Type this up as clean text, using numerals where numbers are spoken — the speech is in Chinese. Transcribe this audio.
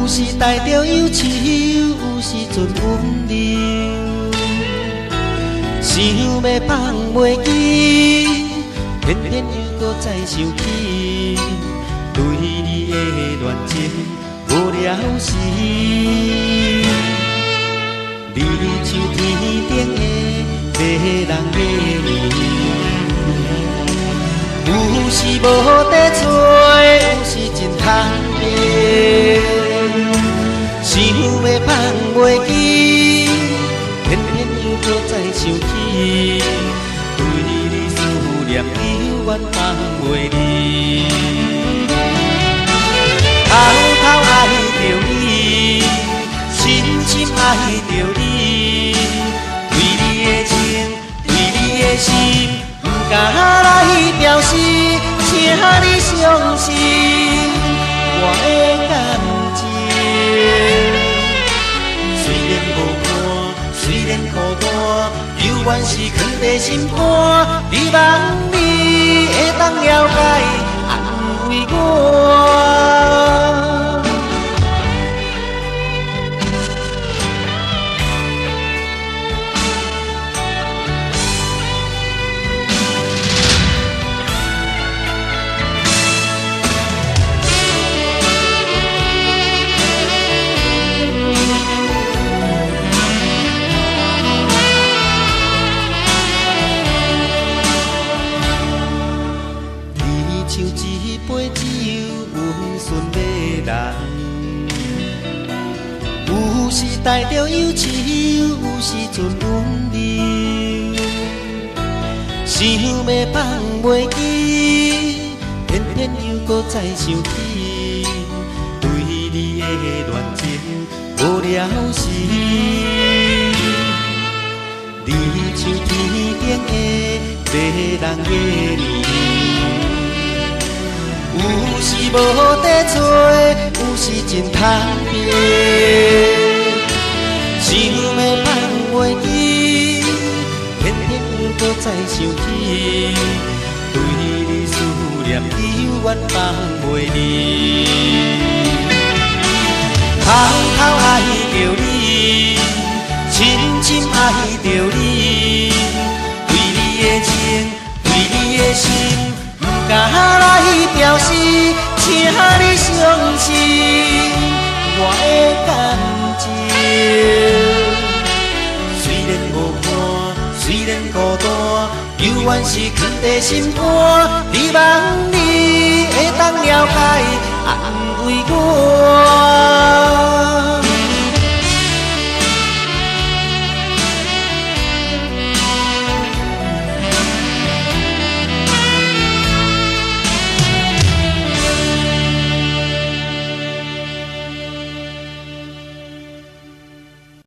有时带着忧愁，有时阵温柔，想要放袂记，偏偏又搁再想起，对你的恋情无了时。你像天顶的迷人的年，有时无地找，有时真通眠。想要放袂记，偏偏又搁再想起，对你思念犹原放袂离。偷偷爱着你，深深爱着你，对你的情，对你的心，不敢来表示，请你相信我的感情。虽然无伴，虽然孤单，犹原是藏在心肝。希望你会当了解，安慰我。像一杯酒，温顺迷人，有时带着忧愁，有时阵温柔，想要放袂记，偏偏又搁再想起，对你的恋情无了时。你像天顶的迷人的年，有时无地找，有时真通眠。想要放袂记，偏偏又搁再想起，对你思念犹原放袂离。偷偷爱着你，深深爱着你，对你的情，对你的心，不敢来表示，请你相信我的感情。虽然无伴，虽然孤单，犹原是藏在心肝。希望你会当了解，安慰我。